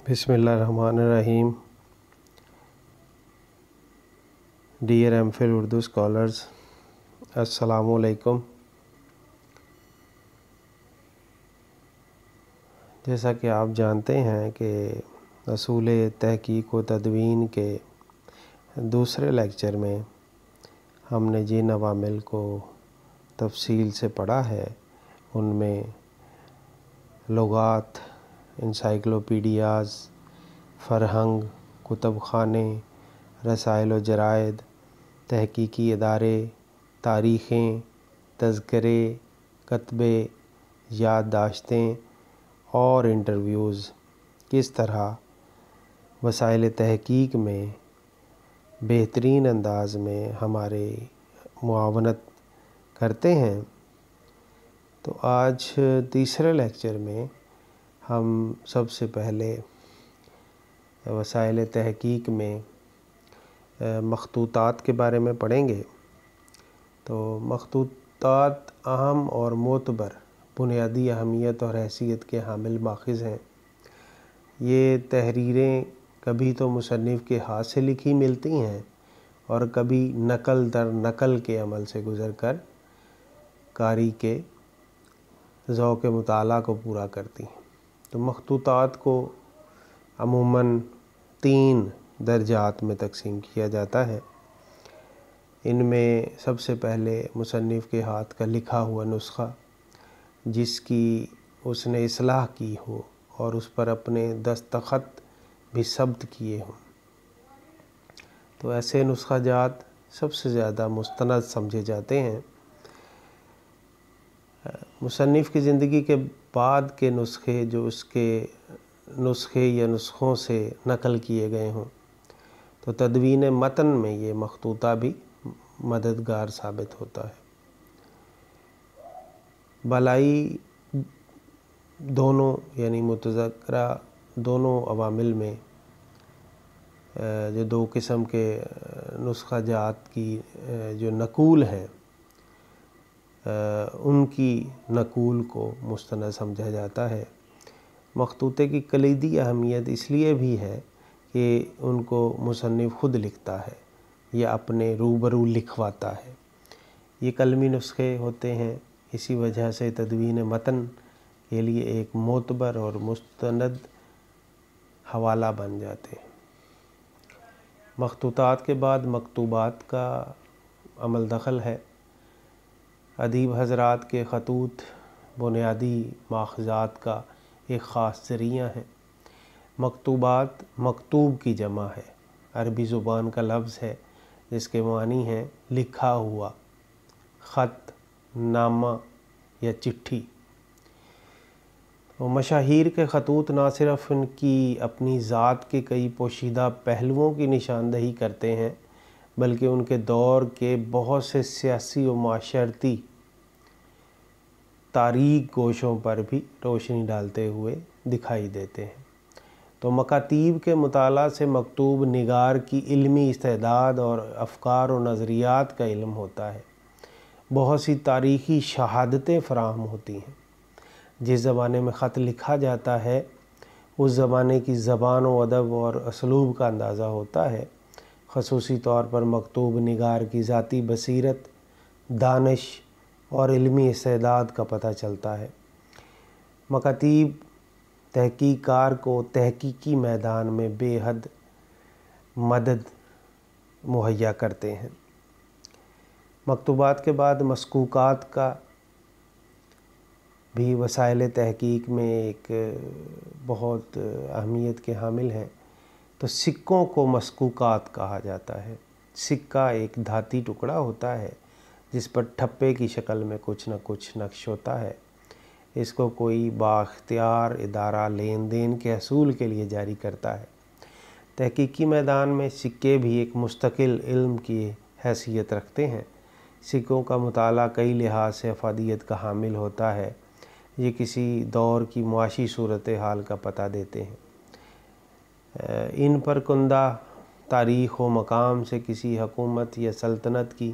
بسم اللہ الرحمن الرحیم. Dear M Phil Urdu scholars, السلام علیکم. جیسا کہ آپ جانتے ہیں کہ اصول تحقیق و تدوین کے دوسرے لیکچر میں ہم نے جن عوامل کو تفصیل سے پڑھا ہے ان میں لغات، انسائکلوپیڈیاز، فرہنگ، کتب خانے، رسائل و جرائد، تحقیقی ادارے، تاریخیں، تذکرے، کتبے، یادداشتیں اور انٹرویوز کس طرح وسائل تحقیق میں بہترین انداز میں ہمارے معاونت کرتے ہیں. تو آج تیسرے لیکچر میں ہم سب سے پہلے وسائل تحقیق میں مخطوطات کے بارے میں پڑھیں گے. تو مخطوطات اہم اور معتبر بنیادی اہمیت اور حیثیت کے حامل ماخذ ہیں. یہ تحریریں کبھی تو مصنف کے ہاتھ سے لکھی ملتی ہیں اور کبھی نقل در نقل کے عمل سے گزر کر قاری کے ذوق مطالعہ کو پورا کرتی ہیں. تو مخطوطات کو عموماً 3 درجات میں تقسیم کیا جاتا ہے. ان میں سب سے پہلے مصنف کے ہاتھ کا لکھا ہوا نسخہ جس کی اس نے اصلاح کی ہو اور اس پر اپنے دستخط بھی ثبت کیے ہوں. تو ایسے نسخہ جات سب سے زیادہ مستند سمجھے جاتے ہیں. مصنف کی زندگی کے بعد کے نسخے جو اس کے نسخے یا نسخوں سے نقل کیے گئے ہوں تو تدوین متن میں یہ مخطوطہ بھی مددگار ثابت ہوتا ہے. بالائی دونوں یعنی متذکرہ دونوں عوامل میں جو 2 قسم کے نسخہ جات کی جو نقول ہیں ان کی نقول کو مستند سمجھا جاتا ہے. مخطوطے کی کلیدی اہمیت اس لیے بھی ہے کہ ان کو مصنف خود لکھتا ہے یا اپنے روبرو لکھواتا ہے. یہ قلمی نسخے ہوتے ہیں، اسی وجہ سے تدوین متن کے لیے ایک معتبر اور مستند حوالہ بن جاتے ہیں. مخطوطات کے بعد مکتوبات کا عمل دخل ہے. ادیب حضرات کے خطوط بنیادی ماخذات کا ایک خاص ذریعہ ہیں. مکتوبات مکتوب کی جمع ہے، عربی زبان کا لفظ ہے جس کے معنی ہیں لکھا ہوا، خط، نامہ یا چٹھی. مشاہیر کے خطوط نہ صرف ان کی اپنی ذات کے کئی پوشیدہ پہلوؤں کی نشاندہی کرتے ہیں بلکہ ان کے دور کے بہت سے سیاسی و معاشرتی تاریک گوشوں پر بھی روشنی ڈالتے ہوئے دکھائی دیتے ہیں. تو مکاتیب کے مطالعہ سے مکتوب نگار کی علمی استعداد اور افکار و نظریات کا علم ہوتا ہے. بہت سی تاریخی شہادتیں فراہم ہوتی ہیں. جس زمانے میں خط لکھا جاتا ہے اس زمانے کی زبان و ادب اور اسلوب کا اندازہ ہوتا ہے. خصوصی طور پر مکتوب نگار کی ذاتی بصیرت، دانش اور علمی استعداد کا پتہ چلتا ہے. مکاتیب تحقیق کار کو تحقیقی میدان میں بے حد مدد مہیا کرتے ہیں. مکتوبات کے بعد مسکوکات کا بھی وسائل تحقیق میں ایک بہت اہمیت کے حامل ہیں. تو سکوں کو مسکوکات کہا جاتا ہے. سکہ ایک دھاتی ٹکڑا ہوتا ہے جس پر ٹھپے کی شکل میں کچھ نہ کچھ نقش ہوتا ہے. اس کو کوئی بااختیار ادارہ لین دین کے حصول کے لیے جاری کرتا ہے. تحقیقی میدان میں سکے بھی ایک مستقل علم کی حیثیت رکھتے ہیں. سکوں کا مطالعہ کئی لحاظ سے افادیت کا حامل ہوتا ہے. یہ کسی دور کی معاشی صورتحال کا پتہ دیتے ہیں. ان پر کندہ تاریخ و مقام سے کسی حکومت یا سلطنت کی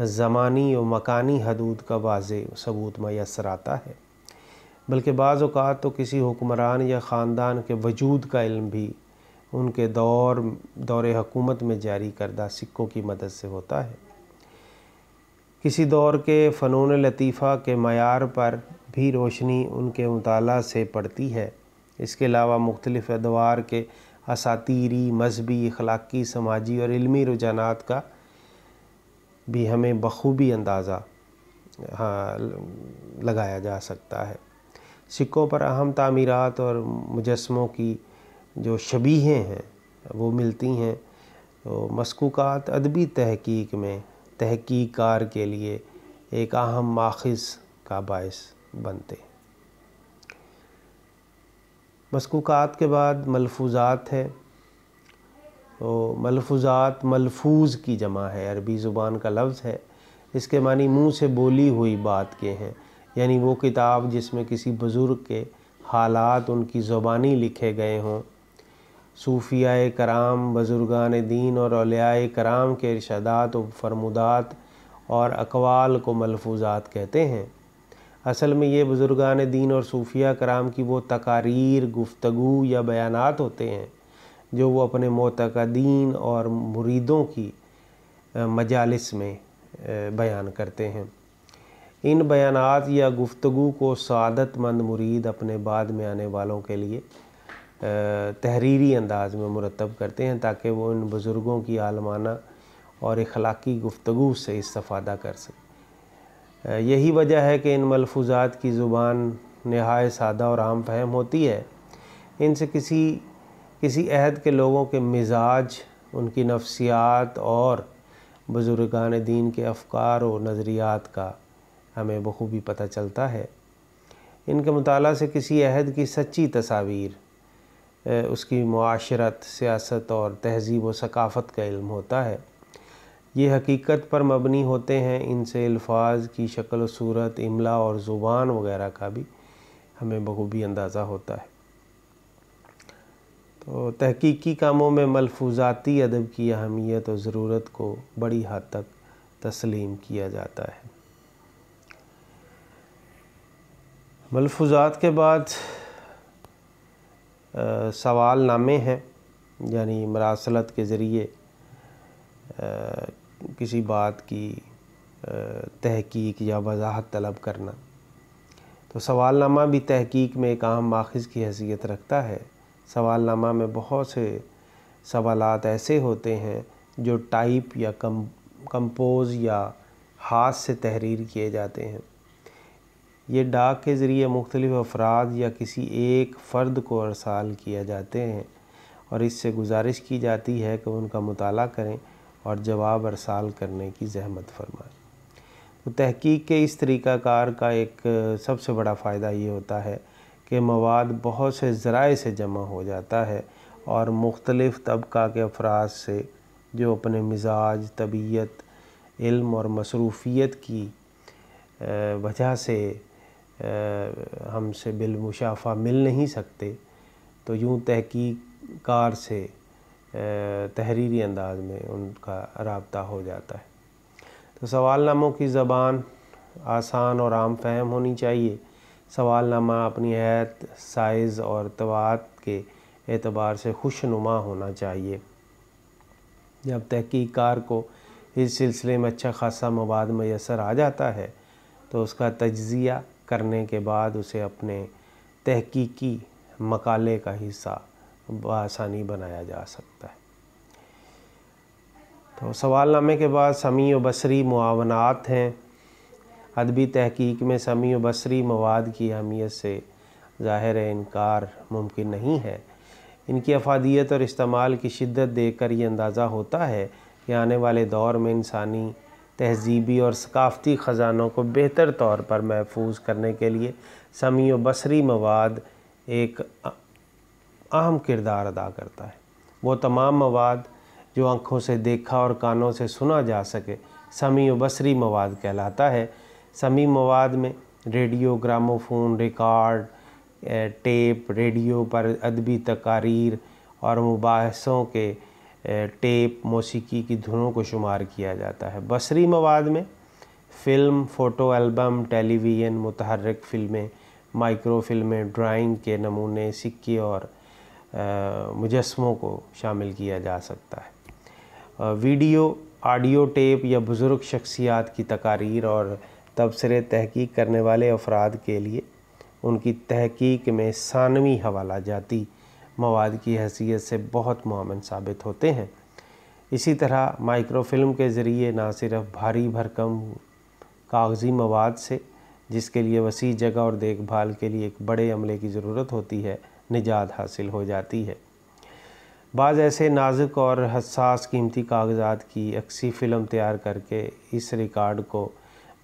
زمانی و مکانی حدود کا واضح ثبوت میسر آتا ہے. بلکہ بعض اوقات تو کسی حکمران یا خاندان کے وجود کا علم بھی ان کے دور حکومت میں جاری کردہ سکوں کی مدد سے ہوتا ہے۔ کسی دور کے فنون لطیفہ کے معیار پر بھی روشنی ان کے مطالعہ سے پڑتی ہے۔ اس کے علاوہ مختلف ادوار کے اساطیری، مذہبی، اخلاقی، سماجی اور علمی رجحانات کا بھی ہمیں بخوبی اندازہ لگایا جا سکتا ہے۔ سکوں پر اہم تعمیرات اور مجسموں کی جو شبیہیں ہیں وہ ملتی ہیں، تو مسکوکات ادبی تحقیق میں تحقیق کار کے لیے ایک اہم ماخذ کا باعث بنتے ہیں۔ مسکوکات کے بعد ملفوظات ہیں۔ تو ملفوظات ملفوظ کی جمع ہے، عربی زبان کا لفظ ہے۔ اس کے معنی منہ سے بولی ہوئی بات کے ہیں، یعنی وہ کتاب جس میں کسی بزرگ کے حالات ان کی زبانی لکھے گئے ہوں۔ صوفیاء کرام، بزرگان دین اور اولیاء کرام کے ارشادات و فرمودات اور اقوال کو ملفوظات کہتے ہیں۔ اصل میں یہ بزرگان دین اور صوفیاء کرام کی وہ تقاریر، گفتگو یا بیانات ہوتے ہیں جو وہ اپنے معتقدین اور مریدوں کی مجالس میں بیان کرتے ہیں۔ ان بیانات یا گفتگو کو سعادت مند مرید اپنے بعد میں آنے والوں کے لیے تحریری انداز میں مرتب کرتے ہیں تاکہ وہ ان بزرگوں کی عالمانہ اور اخلاقی گفتگو سے استفادہ کر سکیں۔ یہی وجہ ہے کہ ان ملفوظات کی زبان نہایت سادہ اور عام فہم ہوتی ہے۔ ان سے کسی عہد کے لوگوں کے مزاج، ان کی نفسیات اور بزرگان دین کے افکار و نظریات کا ہمیں بخوبی پتہ چلتا ہے۔ ان کے مطالعہ سے کسی عہد کی سچی تصاویر، اس کی معاشرت، سیاست اور تہذیب و ثقافت کا علم ہوتا ہے۔ یہ حقیقت پر مبنی ہوتے ہیں۔ ان سے الفاظ کی شکل و صورت، املا اور زبان وغیرہ کا بھی ہمیں بخوبی اندازہ ہوتا ہے۔ تو تحقیقی کاموں میں ملفوظاتی ادب کی اہمیت و ضرورت کو بڑی حد تک تسلیم کیا جاتا ہے۔ ملفوظات کے بعد سوال نامے ہیں، یعنی مراسلت کے ذریعے کسی بات کی تحقیق یا وضاحت طلب کرنا۔ تو سوال نامہ بھی تحقیق میں ایک اہم ماخذ کی حیثیت رکھتا ہے۔ سوال نامہ میں بہت سے سوالات ایسے ہوتے ہیں جو ٹائپ یا کمپوز یا ہاتھ سے تحریر کیے جاتے ہیں۔ یہ ڈاک کے ذریعے مختلف افراد یا کسی ایک فرد کو ارسال کیا جاتے ہیں اور اس سے گزارش کی جاتی ہے کہ ان کا مطالعہ کریں اور جواب ارسال کرنے کی زحمت فرمائیں۔ تو تحقیق کے اس طریقہ کار کا ایک سب سے بڑا فائدہ یہ ہوتا ہے کہ مواد بہت سے ذرائع سے جمع ہو جاتا ہے اور مختلف طبقہ کے افراد سے جو اپنے مزاج، طبیعت، علم اور مصروفیت کی وجہ سے ہم سے بالمشافہ مل نہیں سکتے، تو یوں تحقیق کار سے تحریری انداز میں ان کا رابطہ ہو جاتا ہے۔ تو سوال ناموں کی زبان آسان اور عام فہم ہونی چاہیے۔ سوال نامہ اپنی حیثیت، سائز اور طباعت کے اعتبار سے خوشنما ہونا چاہیے۔ جب تحقیق کار کو اس سلسلے میں اچھا خاصا مواد میسر آ جاتا ہے تو اس کا تجزیہ کرنے کے بعد اسے اپنے تحقیقی مقالے کا حصہ بآسانی بنایا جا سکتا ہے۔ تو سوال نامے کے بعد سمیع و بصری معاونات ہیں۔ ادبی تحقیق میں سمیع و بصری مواد کی اہمیت سے ظاہر انکار ممکن نہیں ہے۔ ان کی افادیت اور استعمال کی شدت دیکھ کر یہ اندازہ ہوتا ہے کہ آنے والے دور میں انسانی تہذیبی اور ثقافتی خزانوں کو بہتر طور پر محفوظ کرنے کے لیے سمیع و بصری مواد ایک اہم کردار ادا کرتا ہے۔ وہ تمام مواد جو آنکھوں سے دیکھا اور کانوں سے سنا جا سکے سمیع و بصری مواد کہلاتا ہے۔ سمیع مواد میں radio, gramophone, record, tape, radio پر ادبی تقاریر اور مباحثوں کے ٹیپ، موسیقی کی دھنوں کو شمار کیا جاتا ہے۔ بصری مواد میں فلم، فوٹو البم، ٹیلی ویژن، متحرک فلمیں، مائکرو فلمیں، ڈرائنگ کے نمونے، سکے اور مجسموں کو شامل کیا جا سکتا ہے۔ ویڈیو، آڈیو ٹیپ یا بزرگ شخصیات کی تقاریر اور تبصرے تحقیق کرنے والے افراد کے لیے ان کی تحقیق میں ثانوی حوالہ جاتی مواد کی حیثیت سے بہت معاون ثابت ہوتے ہیں۔ اسی طرح مائکرو فلم کے ذریعے نہ صرف بھاری بھرکم کاغذی مواد سے، جس کے لیے وسیع جگہ اور دیکھ بھال کے لیے ایک بڑے عملے کی ضرورت ہوتی ہے، نجات حاصل ہو جاتی ہے۔ بعض ایسے نازک اور حساس قیمتی کاغذات کی عکسی فلم تیار کر کے اس ریکارڈ کو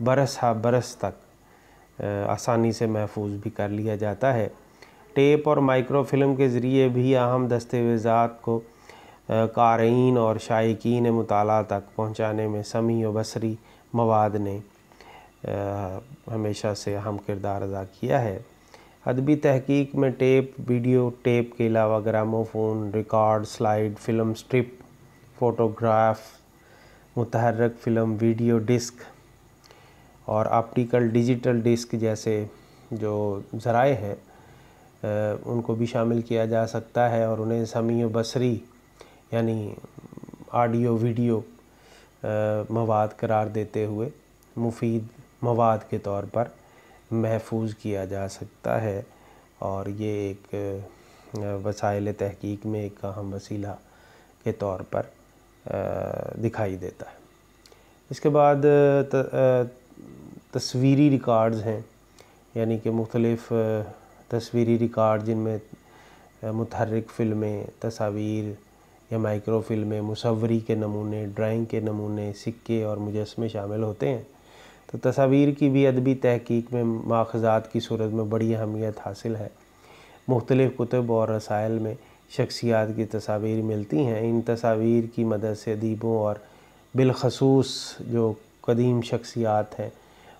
برس ہا برس تک آسانی سے محفوظ بھی کر لیا جاتا ہے۔ ٹیپ اور مائکرو فلم کے ذریعے بھی اہم دستاویزات کو قارئین اور شائقین مطالعہ تک پہنچانے میں سمعی و بصری مواد نے ہمیشہ سے اہم کردار ادا کیا ہے۔ ادبی تحقیق میں ٹیپ، ویڈیو ٹیپ کے علاوہ gramophone, record, slide, film strip, photograph, متحرک فلم، ویڈیو ڈسک اور آپٹیکل ڈیجیٹل ڈسک جیسے جو ذرائع ہیں ان کو بھی شامل کیا جا سکتا ہے، اور انہیں سمعی و بصری یعنی آڈیو ویڈیو مواد قرار دیتے ہوئے مفید مواد کے طور پر محفوظ کیا جا سکتا ہے، اور یہ ایک وسائل تحقیق میں ایک اہم وسیلہ کے طور پر دکھائی دیتا ہے۔ اس کے بعد تصویری ریکارڈز ہیں، یعنی کہ مختلف تصویری ریکارڈ جن میں متحرک فلمیں، تصاویر یا مائکرو فلمیں، مصوری کے نمونے، ڈرائنگ کے نمونے، سکے اور مجسمے شامل ہوتے ہیں۔ تو تصاویر کی بھی ادبی تحقیق میں ماخذات کی صورت میں بڑی اہمیت حاصل ہے۔ مختلف کتب اور رسائل میں شخصیات کی تصاویر ملتی ہیں۔ ان تصاویر کی مدد سے ادیبوں اور بالخصوص جو قدیم شخصیات ہیں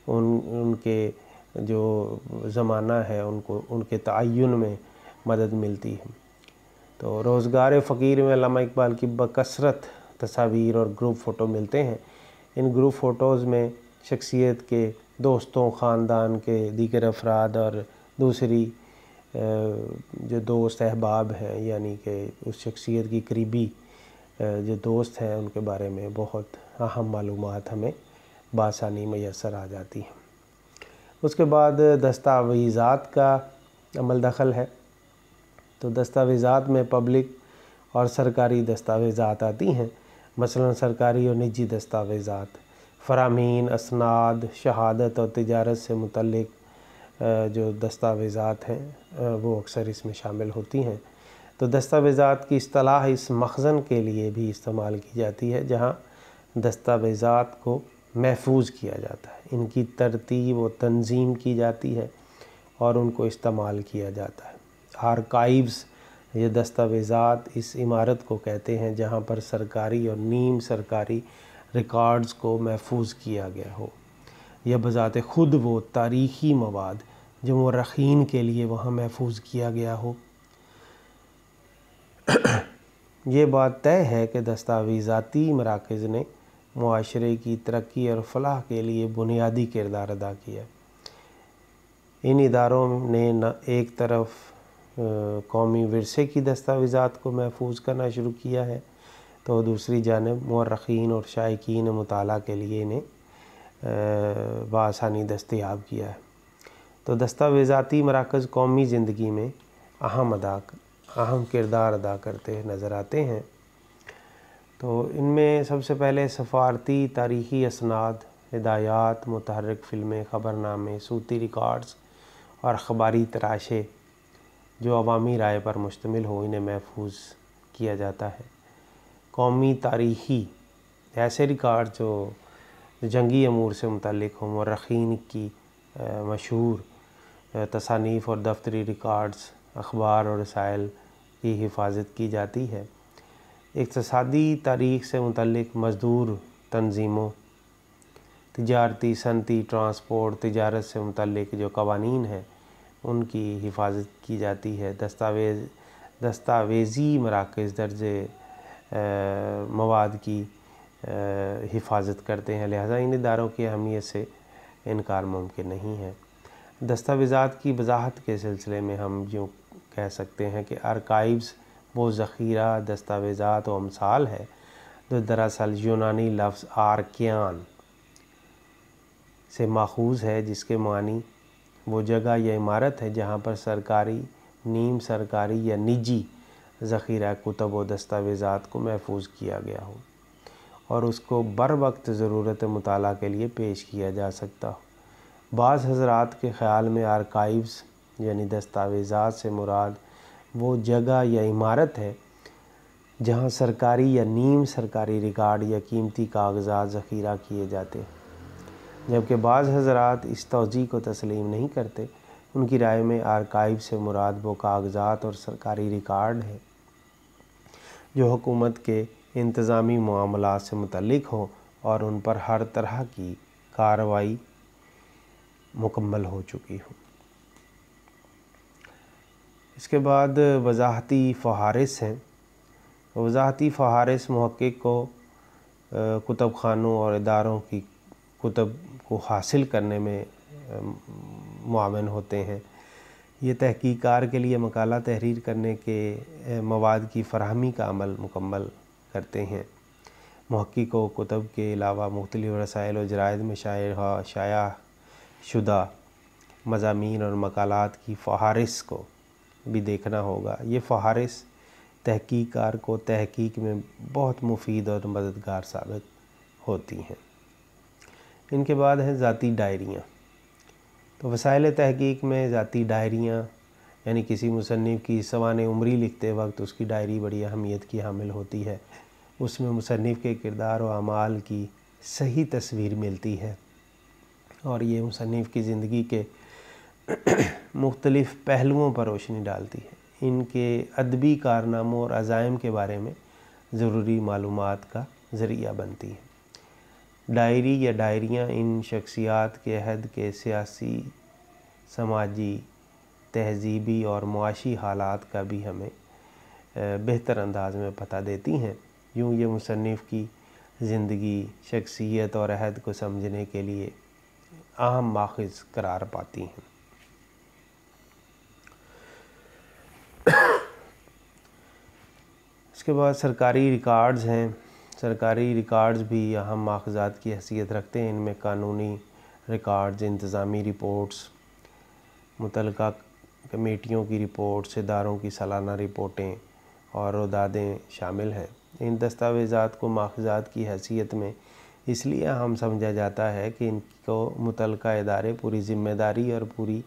ان کے جو زمانہ ہے ان کے تعین میں مدد ملتی ہے۔ تو روزگار فقیر میں علامہ اقبال کی بکثرت تصاویر اور گروپ فوٹو ملتے ہیں۔ ان گروپ فوٹوز میں شخصیت کے دوستوں، خاندان کے دیگر افراد اور دوسری جو دوست احباب ہیں، یعنی کہ اس شخصیت کی قریبی جو دوست ہیں ان کے بارے میں بہت اہم معلومات ہمیں بآسانی میسر آ جاتی ہیں۔ اس کے بعد دستاویزات کا عمل دخل ہے۔ تو دستاویزات میں پبلک اور سرکاری دستاویزات آتی ہیں، مثلا سرکاری اور نجی دستاویزات، فرامین، اسناد، شہادت اور تجارت سے متعلق جو دستاویزات ہیں وہ اکثر اس میں شامل ہوتی ہیں۔ تو دستاویزات کی اصطلاح اس مخزن کے لیے بھی استعمال کی جاتی ہے جہاں دستاویزات کو محفوظ کیا جاتا ہے، ان کی ترتیب و تنظیم کی جاتی ہے اور ان کو استعمال کیا جاتا ہے۔ آرکائیوز یہ دستاویزات اس عمارت کو کہتے ہیں جہاں پر سرکاری اور نیم سرکاری ریکارڈز کو محفوظ کیا گیا ہو، یا بذات خود وہ تاریخی مواد جو مورخین کے لیے وہاں محفوظ کیا گیا ہو۔ یہ بات طے ہے کہ دستاویزاتی مراکز نے معاشرے کی ترقی اور فلاح کے لیے بنیادی کردار ادا کیا۔ ان اداروں نے نہ ایک طرف قومی ورثے کی دستاویزات کو محفوظ کرنا شروع کیا ہے، تو دوسری جانب مورخین اور شائقین مطالعہ کے لیے انہیں بآسانی دستیاب کیا ہے۔ تو دستاویزاتی مراکز قومی زندگی میں اہم کردار ادا کرتے نظر آتے ہیں۔ تو ان میں سب سے پہلے سفارتی تاریخی اسناد، ہدایات، متحرک فلمیں، خبرنامے، صوتی ریکارڈز اور اخباری تراشے جو عوامی رائے پر مشتمل ہو، انہیں محفوظ کیا جاتا ہے۔ قومی تاریخی ایسے ریکارڈ جو جنگی امور سے متعلق ہوں، مورخین کی مشہور تصانیف اور دفتری ریکارڈز، اخبار اور رسائل کی حفاظت کی جاتی ہے۔ اقتصادی تاریخ سے متعلق مزدور تنظیموں، تجارتی، صنعتی، ٹرانسپورٹ، تجارت سے متعلق جو قوانین ہیں ان کی حفاظت کی جاتی ہے۔ دستاویزی مراکز درج مواد کی حفاظت کرتے ہیں، لہذا ان اداروں کی اہمیت سے انکار ممکن نہیں ہے۔ دستاویزات کی وضاحت کے سلسلے میں ہم یوں کہہ سکتے ہیں کہ آرکائیوز وہ ذخیرہ دستاویزات و امثال ہے جو دراصل یونانی لفظ آرکیان سے ماخوذ ہے، جس کے معنی وہ جگہ یا عمارت ہے جہاں پر سرکاری، نیم سرکاری یا نجی ذخیرہ کتب و دستاویزات کو محفوظ کیا گیا ہو اور اس کو بروقت ضرورت مطالعہ کے لیے پیش کیا جا سکتا ہو۔ بعض حضرات کے خیال میں آرکائیوز یعنی دستاویزات سے مراد وہ جگہ یا عمارت ہے جہاں سرکاری یا نیم سرکاری ریکارڈ یا قیمتی کاغذات ذخیرہ کیے جاتے ہیں، جبکہ بعض حضرات اس توجیہ کو تسلیم نہیں کرتے۔ ان کی رائے میں آرکائیو سے مراد وہ کاغذات اور سرکاری ریکارڈ ہے جو حکومت کے انتظامی معاملات سے متعلق ہوں اور ان پر ہر طرح کی کارروائی مکمل ہو چکی ہو۔ اس کے بعد وضاحتی فہارس ہیں۔ وضاحتی فہارس محقق کو کتب خانوں اور اداروں کی کتب کو حاصل کرنے میں معاون ہوتے ہیں۔ یہ تحقیق کار کے لیے مقالہ تحریر کرنے کے مواد کی فراہمی کا عمل مکمل کرتے ہیں۔ محقق کو کتب کے علاوہ مختلف رسائل و جرائد میں شائع شدہ مضامین اور مقالات کی فہارس کو بھی دیکھنا ہوگا۔ یہ فہارس تحقیق کار کو تحقیق میں بہت مفید اور مددگار ثابت ہوتی ہیں۔ ان کے بعد ہیں ذاتی ڈائریاں۔ تو وسائل تحقیق میں ذاتی ڈائریاں یعنی کسی مصنف کی سوانح عمری لکھتے وقت اس کی ڈائری بڑی اہمیت کی حامل ہوتی ہے۔ اس میں مصنف کے کردار و اعمال کی صحیح تصویر ملتی ہے اور یہ مصنف کی زندگی کے مختلف پہلوؤں پر روشنی ڈالتی ہے۔ ان کے ادبی کارناموں اور عزائم کے بارے میں ضروری معلومات کا ذریعہ بنتی ہیں۔ ڈائری یا ڈائریاں ان شخصیات کے عہد کے سیاسی، سماجی، تہذیبی اور معاشی حالات کا بھی ہمیں بہتر انداز میں پتہ دیتی ہیں۔ یوں یہ مصنف کی زندگی، شخصیت اور عہد کو سمجھنے کے لیے اہم ماخذ قرار پاتی ہیں۔ اس کے بعد سرکاری ریکارڈز ہیں۔ سرکاری ریکارڈز بھی اہم ماخذات کی حیثیت رکھتے ہیں۔ ان میں قانونی ریکارڈز، انتظامی رپورٹس، متعلقہ کمیٹیوں کی رپورٹس، اداروں کی سالانہ رپورٹیں اور رودادیں شامل ہیں۔ ان دستاویزات کو ماخذات کی حیثیت میں اس لیے اہم سمجھا جاتا ہے کہ ان کو متعلقہ ادارے پوری ذمہ داری اور پوری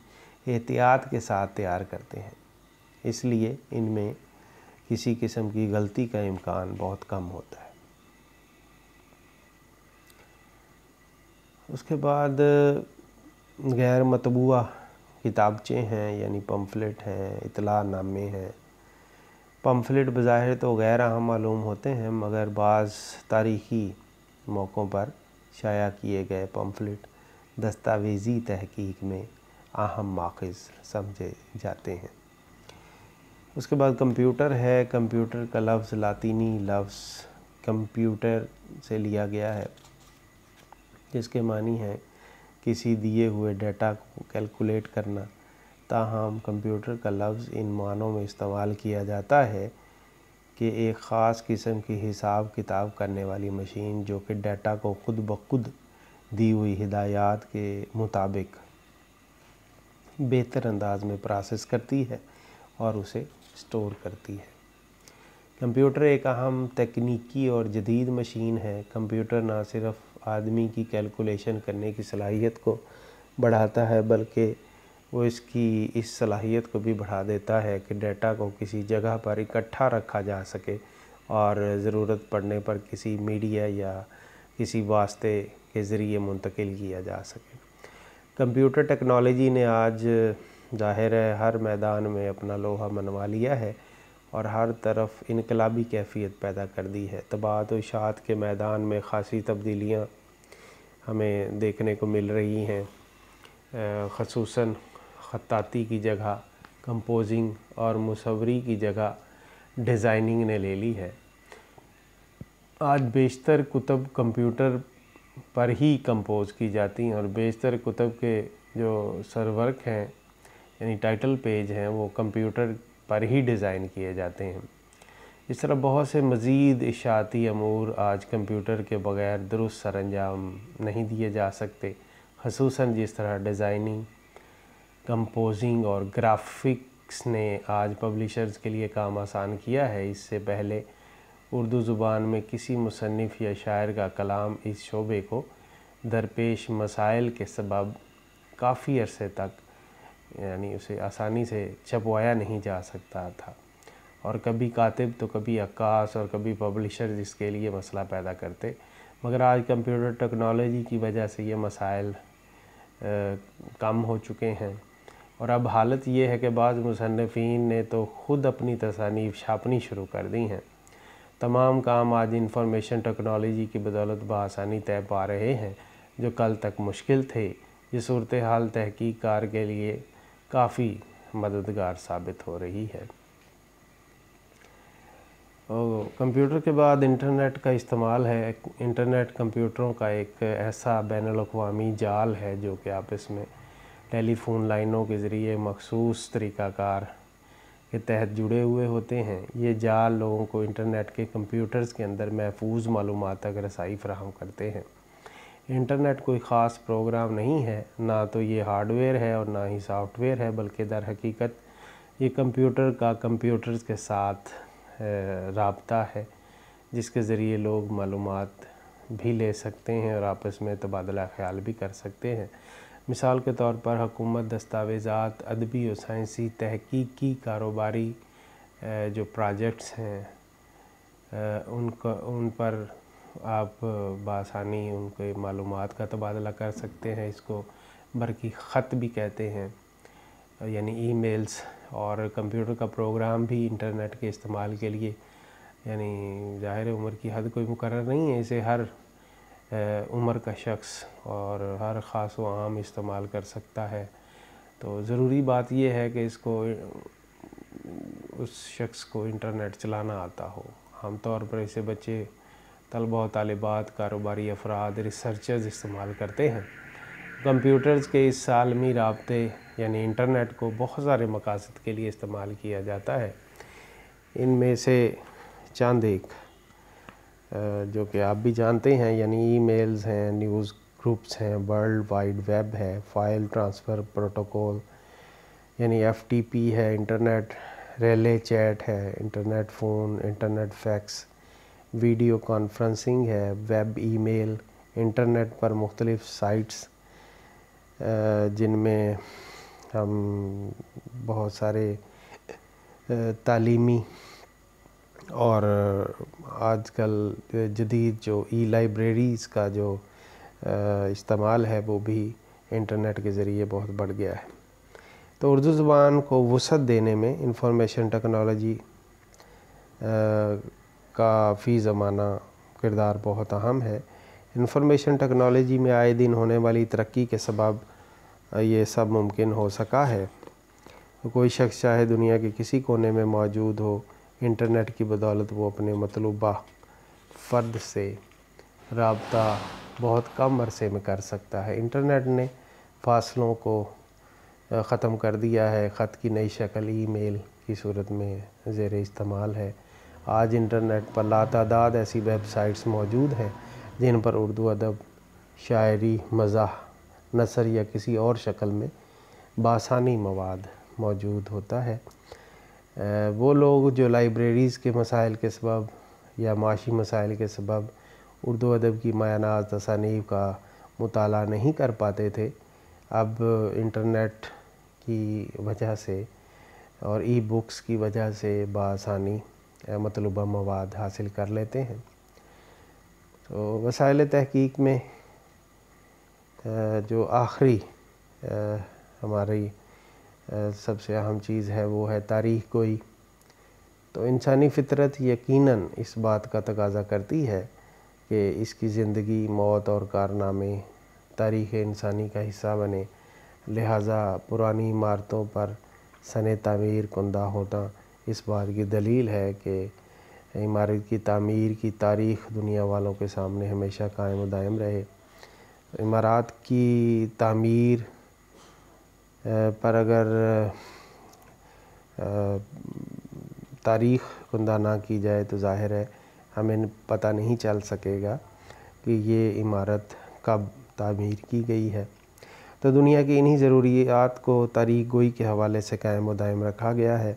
احتیاط کے ساتھ تیار کرتے ہیں، اس لیے ان میں کسی قسم کی غلطی کا امکان بہت کم ہوتا ہے۔ اس کے بعد غیر مطبوعہ کتابچے ہیں یعنی پمفلٹ ہیں، اطلاع نامے ہیں۔ پمفلٹ بظاہر تو غیر اہم معلوم ہوتے ہیں، مگر بعض تاریخی موقعوں پر شائع کیے گئے پمفلٹ دستاویزی تحقیق میں اہم ماخذ سمجھے جاتے ہیں۔ اس کے بعد کمپیوٹر ہے۔ کمپیوٹر کا لفظ لاطینی لفظ کمپیوٹر سے لیا گیا ہے، جس کے معنی ہے کسی دیے ہوئے ڈیٹا کو کیلکولیٹ کرنا۔ تاہم کمپیوٹر کا لفظ ان معنوں میں استعمال کیا جاتا ہے کہ ایک خاص قسم کی حساب کتاب کرنے والی مشین جو کہ ڈیٹا کو خود بخود دی ہوئی ہدایات کے مطابق بہتر انداز میں پروسیس کرتی ہے اور اسے اسٹور کرتی ہے۔ کمپیوٹر ایک اہم تکنیکی اور جدید مشین ہے۔ کمپیوٹر نہ صرف آدمی کی کیلکولیشن کرنے کی صلاحیت کو بڑھاتا ہے بلکہ وہ اس صلاحیت کو بھی بڑھا دیتا ہے کہ ڈیٹا کو کسی جگہ پر اکٹھا رکھا جا سکے اور ضرورت پڑنے پر کسی میڈیا یا کسی واسطے کے ذریعے منتقل کیا جا سکے۔ کمپیوٹر ٹیکنالوجی نے آج ظاہر ہے ہر میدان میں اپنا لوہا منوا لیا ہے اور ہر طرف انقلابی کیفیت پیدا کر دی ہے۔ طباعت و اشاعت کے میدان میں خاصی تبدیلیاں ہمیں دیکھنے کو مل رہی ہیں، خصوصاً خطاطی کی جگہ کمپوزنگ اور مصوری کی جگہ ڈیزائننگ نے لے لی ہے۔ آج بیشتر کتب کمپیوٹر پر ہی کمپوز کی جاتی ہیں اور بیشتر کتب کے جو سرورک ہیں یعنی ٹائٹل پیج ہیں وہ کمپیوٹر پر ہی ڈیزائن کیے جاتے ہیں۔ اس طرح بہت سے مزید اشاعتی امور آج کمپیوٹر کے بغیر درست سر انجام نہیں دیے جا سکتے، خصوصاً جس طرح ڈیزائننگ، کمپوزنگ اور گرافکس نے آج پبلیشرز کے لیے کام آسان کیا ہے۔ اس سے پہلے اردو زبان میں کسی مصنف یا شاعر کا کلام اس شعبے کو درپیش مسائل کے سبب کافی عرصے تک یعنی اسے آسانی سے چھپوایا نہیں جا سکتا تھا، اور کبھی کاتب تو کبھی عکاس اور کبھی پبلیشر اس کے لیے مسئلہ پیدا کرتے، مگر آج کمپیوٹر ٹیکنالوجی کی وجہ سے یہ مسائل کم ہو چکے ہیں، اور اب حالت یہ ہے کہ بعض مصنفین نے تو خود اپنی تصانیف چھاپنی شروع کر دی ہیں۔ تمام کام آج انفارمیشن ٹیکنالوجی کی بدولت بآسانی طے پا رہے ہیں، جو کل تک مشکل تھے۔ یہ صورتحال تحقیق کار کے لیے کافی مددگار ثابت ہو رہی ہے۔ کمپیوٹر کے بعد انٹرنیٹ کا استعمال ہے۔ انٹرنیٹ کمپیوٹروں کا ایک ایسا بین الاقوامی جال ہے جو کہ آپس میں ٹیلی فون لائنوں کے ذریعے مخصوص طریقہ کار کے تحت جڑے ہوئے ہوتے ہیں۔ یہ جال لوگوں کو انٹرنیٹ کے کمپیوٹرز کے اندر محفوظ معلومات تک رسائی فراہم کرتے ہیں۔ انٹرنیٹ کوئی خاص پروگرام نہیں ہے، نہ تو یہ ہارڈ ویئر ہے اور نہ ہی سافٹ ویئر ہے، بلکہ در حقیقت یہ کمپیوٹر کا کمپیوٹرز کے ساتھ رابطہ ہے، جس کے ذریعے لوگ معلومات بھی لے سکتے ہیں اور آپس میں تبادلہ خیال بھی کر سکتے ہیں۔ مثال کے طور پر حکومت دستاویزات، ادبی و سائنسی، تحقیقی، کاروباری جو پروجیکٹس ہیں ان پر آپ بآسانی ان کے معلومات کا تبادلہ کر سکتے ہیں۔ اس کو برقی خط بھی کہتے ہیں، یعنی ای میلز، اور کمپیوٹر کا پروگرام بھی انٹرنیٹ کے استعمال کے لیے یعنی ظاہر عمر کی حد کوئی مقرر نہیں ہے، اسے ہر عمر کا شخص اور ہر خاص و عام استعمال کر سکتا ہے۔ تو ضروری بات یہ ہے کہ اس شخص کو انٹرنیٹ چلانا آتا ہو۔ عام طور پر اسے بچے، طلبہ و طالبات، کاروباری افراد، ریسرچرز استعمال کرتے ہیں۔ کمپیوٹرز کے اس عالمی رابطے یعنی انٹرنیٹ کو بہت سارے مقاصد کے لیے استعمال کیا جاتا ہے۔ ان میں سے چند ایک جو کہ آپ بھی جانتے ہیں یعنی ای میلز ہیں، نیوز گروپس ہیں، ورلڈ وائڈ ویب ہے، فائل ٹرانسفر پروٹوکول یعنی FTP ہے، انٹرنیٹ ریلے چیٹ ہے، internet phone, internet fax, video conferencing ہے، ویب ای میل، انٹرنیٹ پر مختلف سائٹس جن میں ہم بہت سارے تعلیمی اور آج کل جدید جو ای لائبریریز کا جو استعمال ہے وہ بھی انٹرنیٹ کے ذریعے بہت بڑھ گیا ہے۔ تو اردو زبان کو وسعت دینے میں انفارمیشن ٹیکنالوجی کا فی زمانہ کردار بہت اہم ہے۔ انفارمیشن ٹیکنالوجی میں آئے دن ہونے والی ترقی کے سبب یہ سب ممکن ہو سکا ہے۔ کوئی شخص چاہے دنیا کے کسی کونے میں موجود ہو، انٹرنیٹ کی بدولت وہ اپنے مطلوبہ فرد سے رابطہ بہت کم عرصے میں کر سکتا ہے۔ انٹرنیٹ نے فاصلوں کو ختم کر دیا ہے۔ خط کی نئی شکل ای میل کی صورت میں زیر استعمال ہے۔ آج انٹرنیٹ پر لاتعداد ایسی ویب سائٹس موجود ہیں جن پر اردو ادب، شاعری، مزاح، نثر یا کسی اور شکل میں بآسانی مواد موجود ہوتا ہے۔ وہ لوگ جو لائبریریز کے مسائل کے سبب یا معاشی مسائل کے سبب اردو ادب کی مایہ ناز تصانیف کا مطالعہ نہیں کر پاتے تھے، اب انٹرنیٹ کی وجہ سے اور ای بکس کی وجہ سے بآسانی مطلوبہ مواد حاصل کر لیتے ہیں۔ تو وسائل تحقیق میں جو آخری ہماری سب سے اہم چیز ہے وہ ہے تاریخ گوئی۔ تو انسانی فطرت یقیناً اس بات کا تقاضا کرتی ہے کہ اس کی زندگی، موت اور کارنامے تاریخ انسانی کا حصہ بنے، لہٰذا پرانی عمارتوں پر سنِ تعمیر کندہ ہونا اس بات کی دلیل ہے کہ عمارت کی تعمیر کی تاریخ دنیا والوں کے سامنے ہمیشہ قائم و دائم رہے۔ عمارات کی تعمیر پر اگر تاریخ کندہ نہ کی جائے تو ظاہر ہے ہمیں پتہ نہیں چل سکے گا کہ یہ عمارت کب تعمیر کی گئی ہے۔ تو دنیا کی انہی ضروریات کو تاریخ گوئی کے حوالے سے قائم و دائم رکھا گیا ہے۔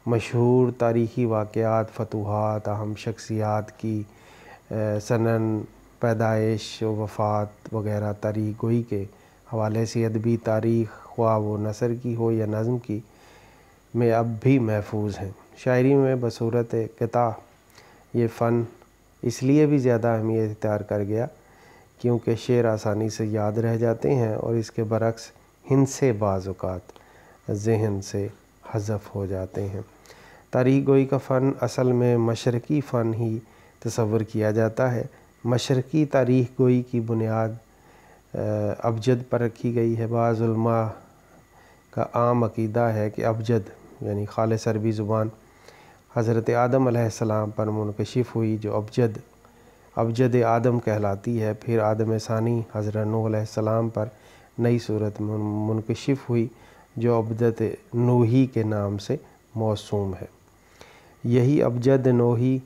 مشہور تاریخی واقعات، فتوحات، اہم شخصیات کی سنن، پیدائش و وفات وغیرہ تاریخ گوئی کے حوالے سے ادبی تاریخ، خواہ وہ نثر کی ہو یا نظم کی، میں اب بھی محفوظ ہیں۔ شاعری میں بصورت قطع یہ فن اس لیے بھی زیادہ اہمیت اختیار کر گیا کیونکہ شعر آسانی سے یاد رہ جاتے ہیں، اور اس کے برعکس ہندسے بعض اوقات ذہن سے حذف ہو جاتے ہیں۔ تاریخ گوئی کا فن اصل میں مشرقی فن ہی تصور کیا جاتا ہے۔ مشرقی تاریخ گوئی کی بنیاد ابجد پر رکھی گئی ہے۔ بعض علماء کا عام عقیدہ ہے کہ ابجد یعنی خالص عربی زبان حضرت آدم علیہ السلام پر منکشف ہوئی، جو ابجد آدم کہلاتی ہے۔ پھر آدم ثانی حضرت نوح علیہ السلام پر نئی صورت منکشف ہوئی، جو ابجد نوحی کے نام سے موسوم ہے۔ یہی ابجد نوحی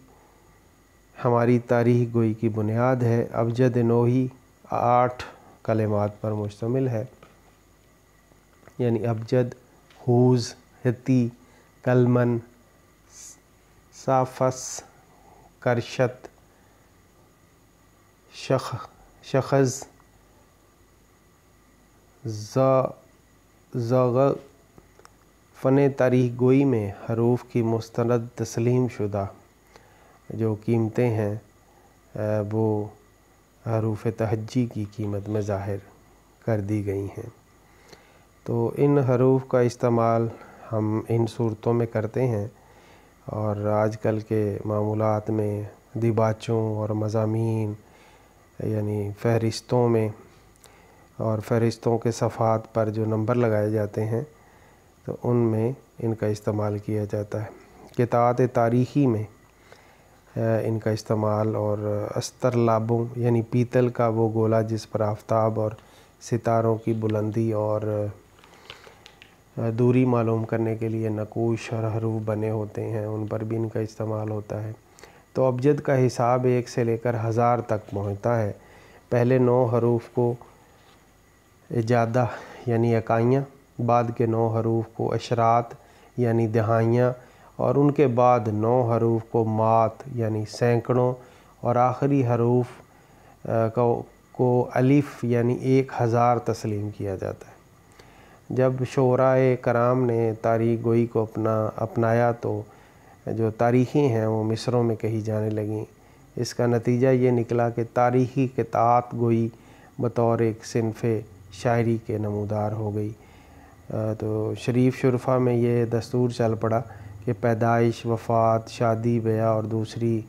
ہماری تاریخ گوئی کی بنیاد ہے۔ ابجد نوحی 8 کلمات پر مشتمل ہے، یعنی ابجد، ہوز، ہتی، کلمن، صافس، کرشت، شخز، زغ۔ فن تاریخ گوئی میں حروف کی مستند تسلیم شدہ جو قیمتیں ہیں وہ حروف تہجی کی قیمت میں ظاہر کر دی گئی ہیں۔ تو ان حروف کا استعمال ہم ان صورتوں میں کرتے ہیں، اور آج کل کے معمولات میں دیباچوں اور مضامین یعنی فہرستوں میں اور فہرستوں کے صفحات پر جو نمبر لگائے جاتے ہیں تو ان میں ان کا استعمال کیا جاتا ہے۔ قطعات تاریخی میں ان کا استعمال، اور استرلابوں یعنی پیتل کا وہ گولا جس پر آفتاب اور ستاروں کی بلندی اور دوری معلوم کرنے کے لیے نقوش اور حروف بنے ہوتے ہیں، ان پر بھی ان کا استعمال ہوتا ہے۔ تو ابجد کا حساب 1 سے لے کر 1000 تک پہنچتا ہے۔ پہلے 9 حروف کو اجادہ یعنی اکائیاں، بعد کے 9 حروف کو عشرات یعنی دہائیاں، اور ان کے بعد 9 حروف کو مات یعنی سینکڑوں، اور آخری حروف کو الف یعنی 1000 تسلیم کیا جاتا ہے۔ جب شعراء کرام نے تاریخ گوئی کو اپنایا تو جو تاریخی ہیں وہ مصروں میں کہی جانے لگیں۔ اس کا نتیجہ یہ نکلا کہ تاریخی قطعات گوئی بطور ایک صنف شاعری کے نمودار ہو گئی۔ تو شریف شرفا میں یہ دستور چل پڑا کہ پیدائش، وفات، شادی، بیاہ اور دوسری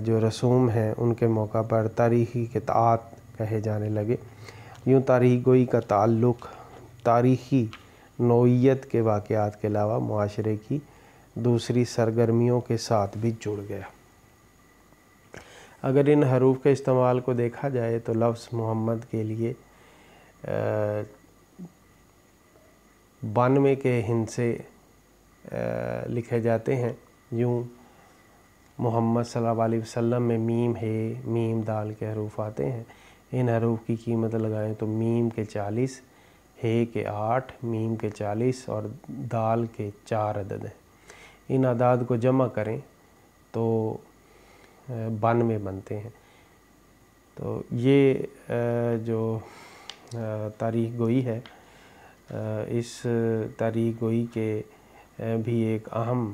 جو رسوم ہیں ان کے موقع پر تاریخی قطعات کہے جانے لگے۔ یوں تاریخ گوئی کا تعلق تاریخی نوعیت کے واقعات کے علاوہ معاشرے کی دوسری سرگرمیوں کے ساتھ بھی جڑ گیا۔ اگر ان حروف کے استعمال کو دیکھا جائے تو لفظ محمد کے لیے 92 کے ہندسے لکھے جاتے ہیں۔ یوں محمد صلی اللہ علیہ وسلم میں میم، ہے، میم، دال کے حروف آتے ہیں۔ ان حروف کی قیمت لگائیں تو میم کے 40، ہے کے 8، میم کے 40 اور دال کے 4 عدد ہیں۔ ان اعداد کو جمع کریں تو 92 بنتے ہیں۔ تو یہ جو تاریخ گوئی ہے، اس تاریخ گوئی کے بھی ایک اہم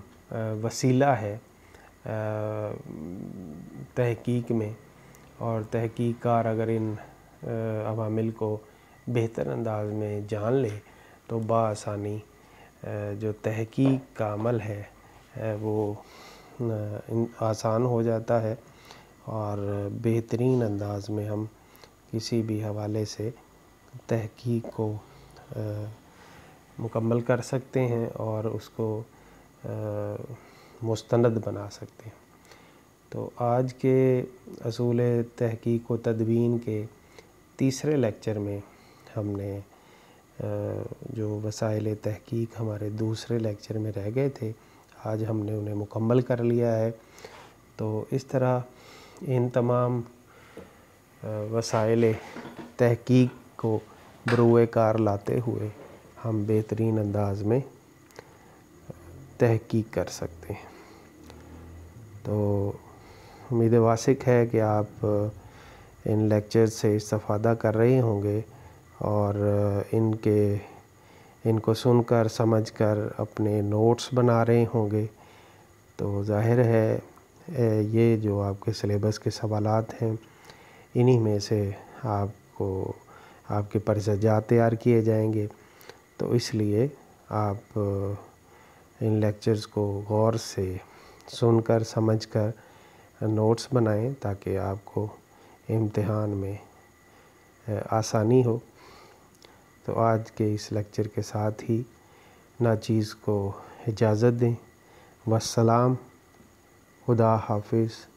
وسیلہ ہے تحقیق میں، اور تحقیق کار اگر ان عوامل کو بہتر انداز میں جان لے تو بآسانی جو تحقیق کا عمل ہے وہ آسان ہو جاتا ہے، اور بہترین انداز میں ہم کسی بھی حوالے سے تحقیق کو مکمل کر سکتے ہیں اور اس کو مستند بنا سکتے ہیں۔ تو آج کے اصول تحقیق و تدوین کے تیسرے لیکچر میں ہم نے جو وسائل تحقیق ہمارے دوسرے لیکچر میں رہ گئے تھے، آج ہم نے انہیں مکمل کر لیا ہے۔ تو اس طرح ان تمام وسائل تحقیق کو بروئے کار لاتے ہوئے ہم بہترین انداز میں تحقیق کر سکتے ہیں۔ تو امید واثق ہے کہ آپ ان لیکچر سے استفادہ کر رہے ہوں گے اور ان کو سن کر سمجھ کر اپنے نوٹس بنا رہے ہوں گے۔ تو ظاہر ہے یہ جو آپ کے سلیبس کے سوالات ہیں، انہی میں سے آپ کے پرزجات تیار کیے جائیں گے۔ تو اس لیے آپ ان لیکچرز کو غور سے سن کر سمجھ کر نوٹس بنائیں تاکہ آپ کو امتحان میں آسانی ہو۔ تو آج کے اس لیکچر کے ساتھ ہی ناچیز کو اجازت دیں۔ والسلام، خدا حافظ۔